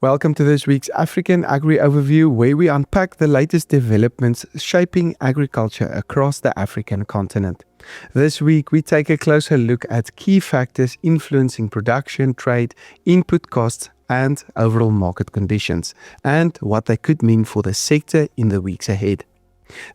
Welcome to this week's African Agri Overview, where we unpack the latest developments shaping agriculture across the African continent. This week, we take a closer look at key factors influencing production, trade, input costs, and overall market conditions, and what they could mean for the sector in the weeks ahead.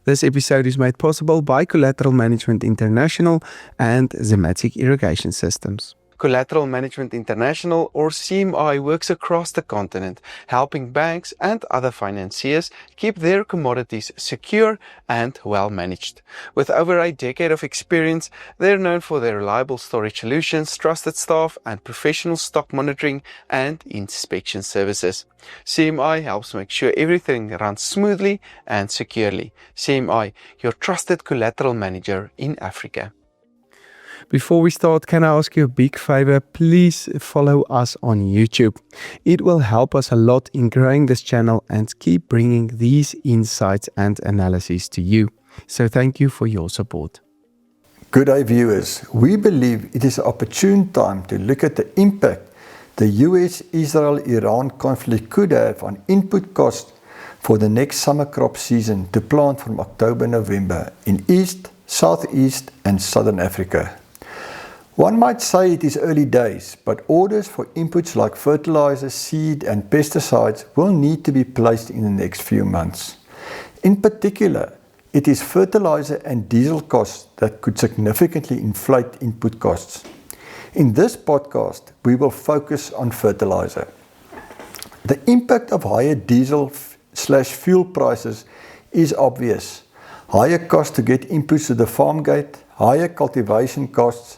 This episode is made possible by Collateral Management International and Zematic Irrigation Systems. Collateral Management International, or CMI, works across the continent, helping banks and other financiers keep their commodities secure and well managed. With over a decade of experience, they're known for their reliable storage solutions, trusted staff, and professional stock monitoring and inspection services. CMI helps make sure everything runs smoothly and securely. CMI, your trusted collateral manager in Africa. Before we start, can I ask you a big favor? Please follow us on YouTube. It will help us a lot in growing this channel and keep bringing these insights and analyses to you. So thank you for your support. Good day, viewers. We believe it is an opportune time to look at the impact the US-Israel-Iran conflict could have on input costs for the next summer crop season to plant from October-November in East, Southeast and Southern Africa. One might say it is early days, but orders for inputs like fertilizer, seed and pesticides will need to be placed in the next few months. In particular, it is fertilizer and diesel costs that could significantly inflate input costs. In this podcast, we will focus on fertilizer. The impact of higher diesel/fuel prices is obvious. Higher costs to get inputs to the farm gate, higher cultivation costs,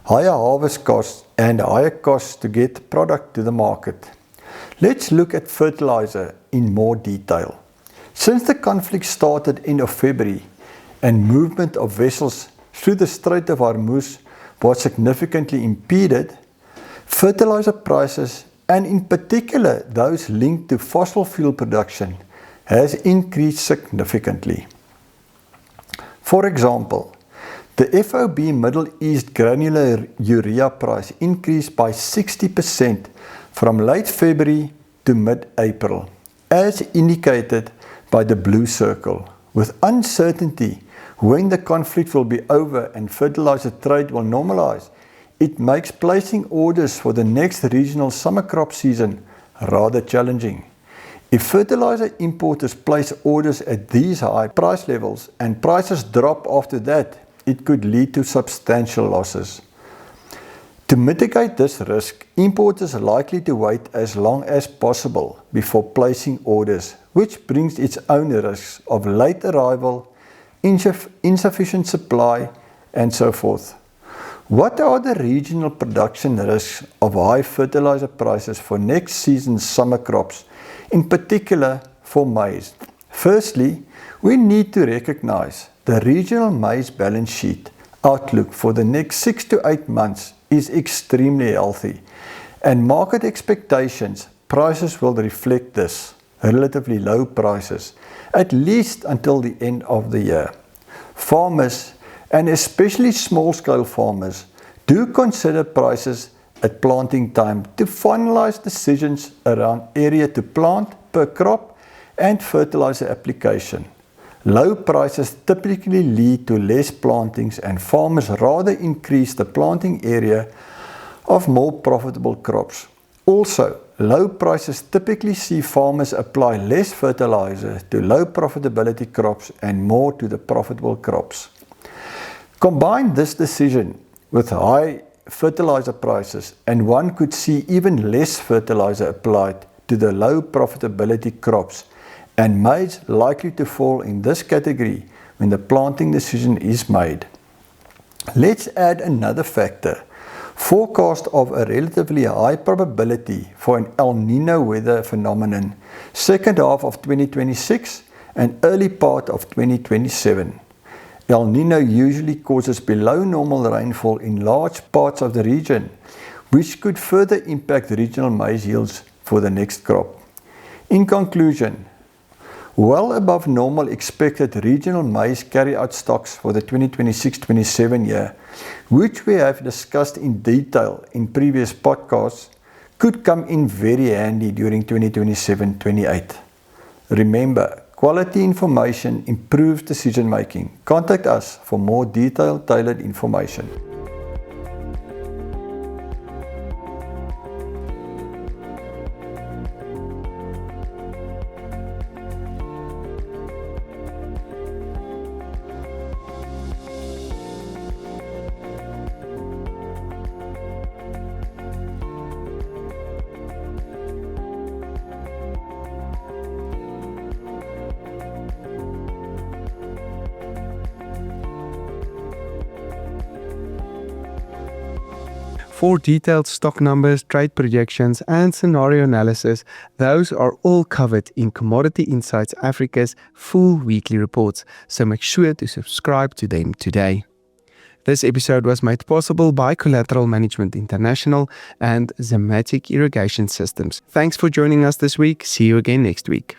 higher harvest costs and higher costs to get product to the market. Let's look at fertilizer in more detail. Since the conflict started end of February and movement of vessels through the Strait of Hormuz was significantly impeded, fertilizer prices, and in particular those linked to fossil fuel production, has increased significantly. For example, the FOB Middle East granular urea price increased by 60% from late February to mid-April, as indicated by the blue circle. With uncertainty when the conflict will be over and fertilizer trade will normalize, it makes placing orders for the next regional summer crop season rather challenging. If fertilizer importers place orders at these high price levels and prices drop after that, it could lead to substantial losses. To mitigate this risk, importers are likely to wait as long as possible before placing orders, which brings its own risks of late arrival, insufficient supply, and so forth. What are the regional production risks of high fertilizer prices for next season's summer crops, in particular for maize? Firstly, we need to recognize the regional maize balance sheet outlook for the next 6 to 8 months is extremely healthy, and market expectations prices will reflect this, relatively low prices, at least until the end of the year. Farmers, and especially small-scale farmers, do consider prices at planting time to finalize decisions around area to plant per crop and fertilizer application. Low prices typically lead to less plantings and farmers rather increase the planting area of more profitable crops. Also, low prices typically see farmers apply less fertilizer to low profitability crops and more to the profitable crops. Combine this decision with high fertilizer prices and one could see even less fertilizer applied to the low profitability crops, and maize likely to fall in this category when the planting decision is made. Let's add another factor. Forecast of a relatively high probability for an El Nino weather phenomenon second half of 2026 and early part of 2027. El Nino usually causes below normal rainfall in large parts of the region, which could further impact regional maize yields for the next crop. In conclusion, well above normal expected regional maize carry-out stocks for the 2026-27 year, which we have discussed in detail in previous podcasts, could come in very handy during 2027-28. Remember, quality information improves decision making. Contact us for more detailed, tailored information. For detailed stock numbers, trade projections, and scenario analysis, those are all covered in Commodity Insights Africa's full weekly reports, so make sure to subscribe to them today. This episode was made possible by Collateral Management International and Zematic Irrigation Systems. Thanks for joining us this week. See you again next week.